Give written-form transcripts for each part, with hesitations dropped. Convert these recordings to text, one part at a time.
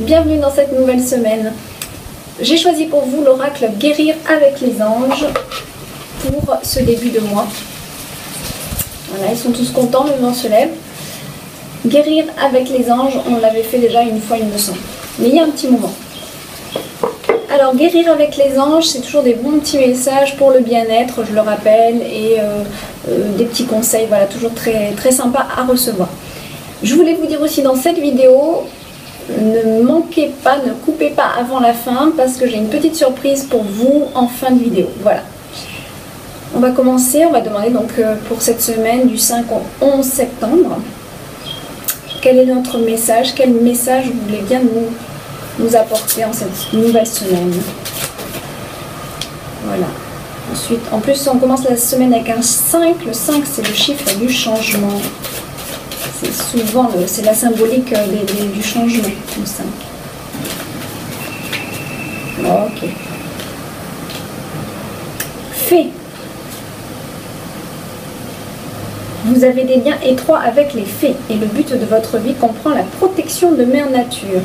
Bienvenue dans cette nouvelle semaine. J'ai choisi pour vous l'oracle Guérir avec les anges pour ce début de mois. Voilà, ils sont tous contents, le vent se lève. Guérir avec les anges, on l'avait fait déjà une fois, il me semble. Mais il y a un petit moment. Alors, guérir avec les anges, c'est toujours des bons petits messages pour le bien-être, je le rappelle, et des petits conseils, voilà, toujours très, très sympa à recevoir. Je voulais vous dire aussi dans cette vidéo, ne manquez pas, ne coupez pas avant la fin, parce que j'ai une petite surprise pour vous en fin de vidéo. Voilà. On va commencer, on va demander donc pour cette semaine du 5 au 11 septembre, quel est notre message, quel message vous voulez bien nous apporter en cette nouvelle semaine. Voilà. Ensuite, en plus, on commence la semaine avec un 5. Le 5, c'est le chiffre du changement. C'est souvent c'est la symbolique du changement, le 5. Ok. Fée. Vous avez des liens étroits avec les fées et le but de votre vie comprend la protection de Mère Nature.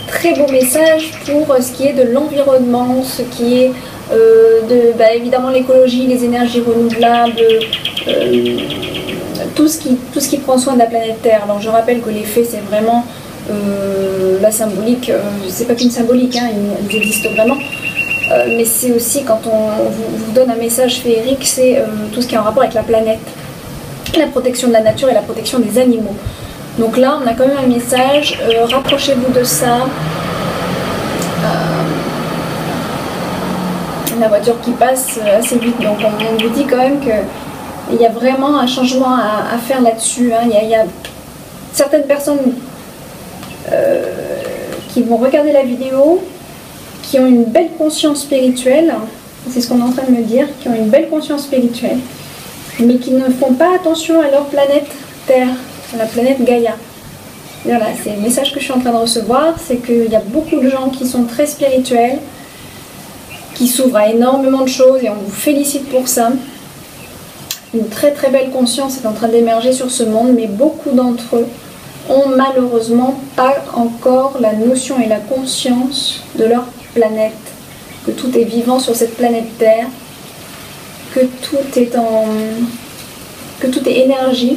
Très beau message pour ce qui est de l'environnement, ce qui est évidemment l'écologie, les énergies renouvelables, tout ce qui prend soin de la planète Terre. Alors je rappelle que les fées, c'est vraiment la symbolique, c'est pas qu'une symbolique, hein, ils existent vraiment, mais c'est aussi quand on vous donne un message féerique, c'est tout ce qui est en rapport avec la planète, la protection de la nature et la protection des animaux. Donc là, on a quand même un message, rapprochez-vous de ça. La voiture qui passe assez vite, donc on vous dit quand même qu'il y a vraiment un changement à faire là-dessus. Hein. Il y a certaines personnes qui vont regarder la vidéo, qui ont une belle conscience spirituelle, c'est ce qu'on est en train de me dire, qui ont une belle conscience spirituelle, mais qui ne font pas attention à leur planète Terre, la planète Gaïa. Voilà, c'est le message que je suis en train de recevoir, c'est qu'il y a beaucoup de gens qui sont très spirituels, qui s'ouvrent à énormément de choses et on vous félicite pour ça. Une très très belle conscience est en train d'émerger sur ce monde, mais beaucoup d'entre eux ont malheureusement pas encore la notion et la conscience de leur planète, que tout est vivant sur cette planète Terre, que tout est énergie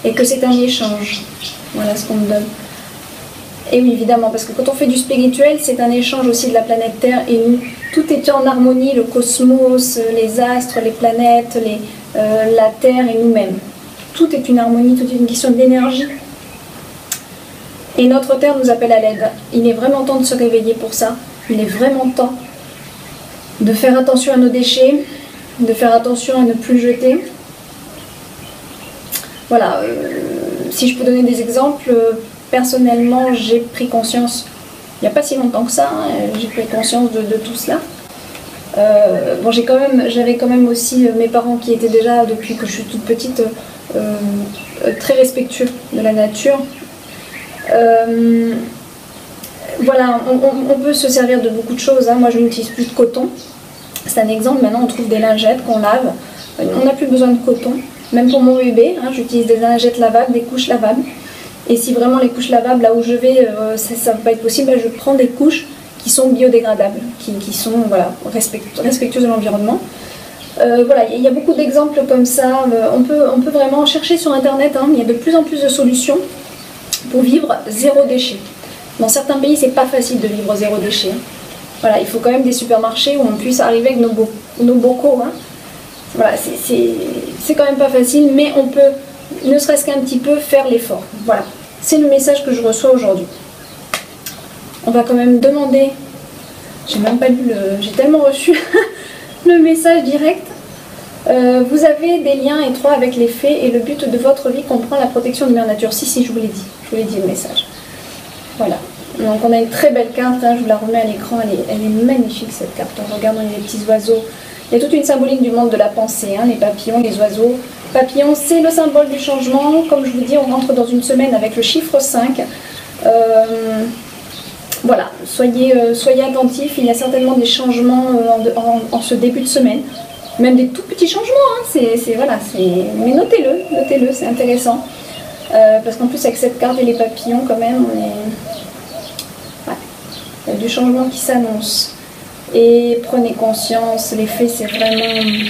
et que c'est un échange. Voilà ce qu'on me donne. Et oui, évidemment, parce que quand on fait du spirituel, c'est un échange aussi de la planète Terre et nous. Tout est en harmonie, le cosmos, les astres, les planètes, la Terre et nous-mêmes. Tout est une harmonie, tout est une question d'énergie. Et notre Terre nous appelle à l'aide. Il est vraiment temps de se réveiller pour ça. Il est vraiment temps de faire attention à nos déchets, de faire attention à ne plus jeter. Voilà, si je peux donner des exemples, personnellement j'ai pris conscience, il n'y a pas si longtemps que ça, hein, j'ai pris conscience de tout cela. Bon, j'avais quand même aussi mes parents qui étaient déjà, depuis que je suis toute petite, très respectueux de la nature. Voilà, on peut se servir de beaucoup de choses, hein. Moi je n'utilise plus de coton, c'est un exemple. Maintenant on trouve des lingettes qu'on lave, on n'a plus besoin de coton. Même pour mon bébé, hein, j'utilise des lingettes lavables, des couches lavables. Et si vraiment les couches lavables, là où je vais, ça ne va pas être possible, je prends des couches qui sont biodégradables, qui sont voilà, respectueuses de l'environnement. Voilà, il y a beaucoup d'exemples comme ça. On peut vraiment chercher sur Internet, hein, il y a de plus en plus de solutions pour vivre zéro déchet. Dans certains pays, c'est pas facile de vivre zéro déchet. Hein. Voilà, il faut quand même des supermarchés où on puisse arriver avec nos bocaux. Hein. Voilà, c'est quand même pas facile, mais on peut, ne serait-ce qu'un petit peu, faire l'effort. Voilà, c'est le message que je reçois aujourd'hui. On va quand même demander, j'ai même pas lu j'ai tellement reçu le message direct. Vous avez des liens étroits avec les fées et le but de votre vie comprend la protection de Mère Nature. Si, je vous l'ai dit, le message. Voilà, donc on a une très belle carte, hein, je vous la remets à l'écran, elle est magnifique cette carte. On regarde, on a les petits oiseaux. Il y a toute une symbolique du monde de la pensée, hein, les papillons, les oiseaux. Papillons, c'est le symbole du changement. Comme je vous dis, on rentre dans une semaine avec le chiffre 5. Voilà, soyez attentifs, il y a certainement des changements en ce début de semaine. Même des tout petits changements, hein, mais notez-le, c'est intéressant. Parce qu'en plus avec cette carte et les papillons quand même, Il y a du changement qui s'annonce. Et prenez conscience, les fées, c'est vraiment...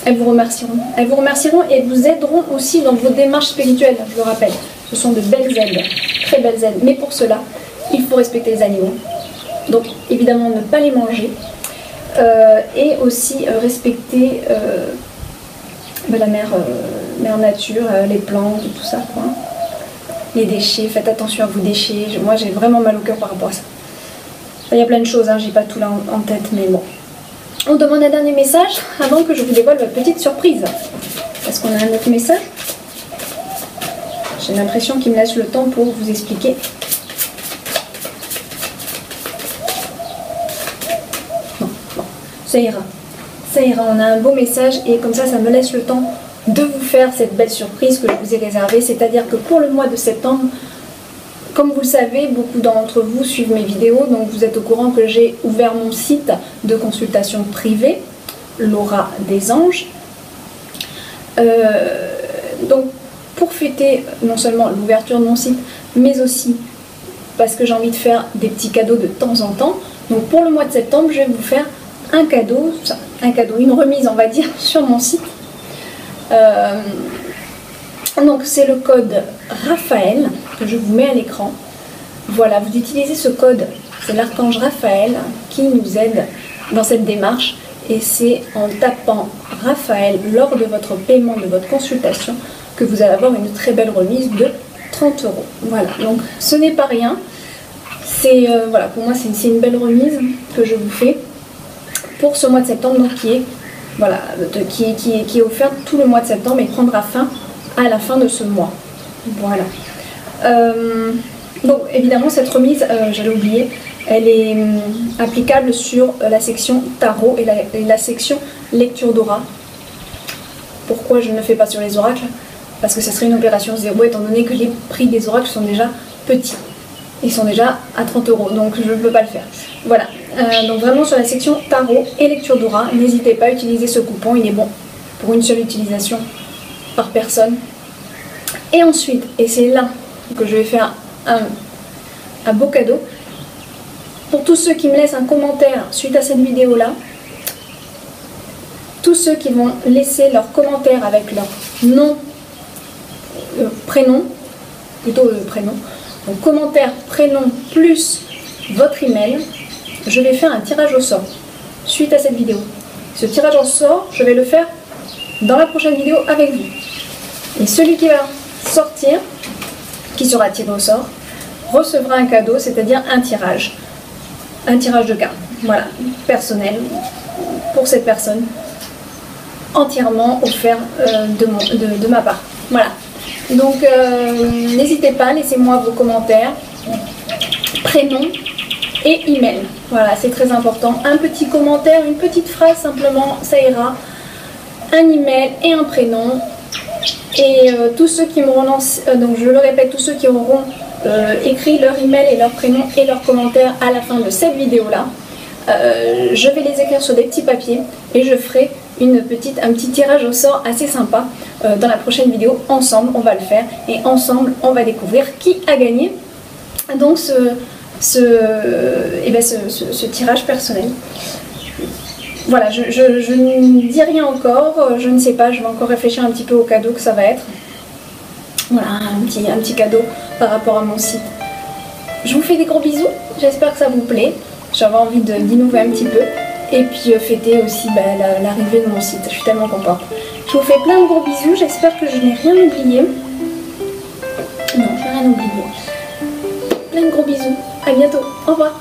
Elles vous remercieront. Elles vous remercieront et elles vous aideront aussi dans vos démarches spirituelles, je le rappelle. Ce sont de belles aides, très belles aides. Mais pour cela, il faut respecter les animaux. Donc, évidemment, ne pas les manger. Et aussi respecter la mère nature, les plantes, tout ça, quoi. Les déchets, faites attention à vos déchets. Moi, j'ai vraiment mal au cœur par rapport à ça. Il y a plein de choses, hein, j'ai pas tout là en tête, mais bon. On demande un dernier message avant que je vous dévoile ma petite surprise. Est-ce qu'on a un autre message? J'ai l'impression qu'il me laisse le temps pour vous expliquer. Non, bon, ça ira. Ça ira, on a un beau message et comme ça me laisse le temps de vous faire cette belle surprise que je vous ai réservée. C'est-à-dire que pour le mois de septembre, comme vous le savez, beaucoup d'entre vous suivent mes vidéos, donc vous êtes au courant que j'ai ouvert mon site de consultation privée, Laura des Anges. Donc pour fêter non seulement l'ouverture de mon site, mais aussi parce que j'ai envie de faire des petits cadeaux de temps en temps. Donc pour le mois de septembre, je vais vous faire un cadeau, une remise on va dire, sur mon site. Donc c'est le code Raphaël que je vous mets à l'écran. Voilà, vous utilisez ce code, c'est l'archange Raphaël qui nous aide dans cette démarche. Et c'est en tapant Raphaël lors de votre paiement de votre consultation que vous allez avoir une très belle remise de 30 €. Voilà, donc ce n'est pas rien. C'est voilà, pour moi c'est une belle remise que je vous fais pour ce mois de septembre, donc qui est voilà, qui est offerte tout le mois de septembre et prendra fin à la fin de ce mois. Voilà. Donc évidemment cette remise, j'allais oublier, elle est applicable sur la section tarot et la section lecture d'aura. Pourquoi je ne le fais pas sur les oracles? Parce que ce serait une opération zéro étant donné que les prix des oracles sont déjà petits. Ils sont déjà à 30 €, donc je ne peux pas le faire. Voilà, donc vraiment sur la section tarot et lecture d'aura, n'hésitez pas à utiliser ce coupon, il est bon pour une seule utilisation par personne. Et ensuite, et c'est là que je vais faire un beau cadeau, pour tous ceux qui me laissent un commentaire suite à cette vidéo là, tous ceux qui vont laisser leur commentaire avec leur nom, prénom, plutôt prénom, donc commentaire, prénom plus votre email, je vais faire un tirage au sort suite à cette vidéo. Ce tirage au sort, je vais le faire dans la prochaine vidéo avec vous. Et celui qui va sortir, qui sera tiré au sort, recevra un cadeau, c'est-à-dire un tirage de cartes, voilà, personnel, pour cette personne, entièrement offert de ma part. Voilà, donc n'hésitez pas, laissez-moi vos commentaires, prénom et email, voilà, c'est très important. Un petit commentaire, une petite phrase simplement, ça ira, un email et un prénom. Et tous ceux qui m'auront lancé, donc je le répète, tous ceux qui auront écrit leur email et leur prénom et leur commentaire à la fin de cette vidéo là, je vais les écrire sur des petits papiers et je ferai un petit tirage au sort assez sympa dans la prochaine vidéo. Ensemble on va le faire et ensemble on va découvrir qui a gagné donc ce tirage personnel. Voilà, je ne dis rien encore, je ne sais pas, je vais encore réfléchir un petit peu au cadeau que ça va être. Voilà, un petit cadeau par rapport à mon site. Je vous fais des gros bisous, j'espère que ça vous plaît. J'avais envie d'innover un petit peu et puis fêter aussi l'arrivée de mon site. Je suis tellement contente. Je vous fais plein de gros bisous, j'espère que je n'ai rien oublié. Non, je n'ai rien oublié. Plein de gros bisous, à bientôt, au revoir.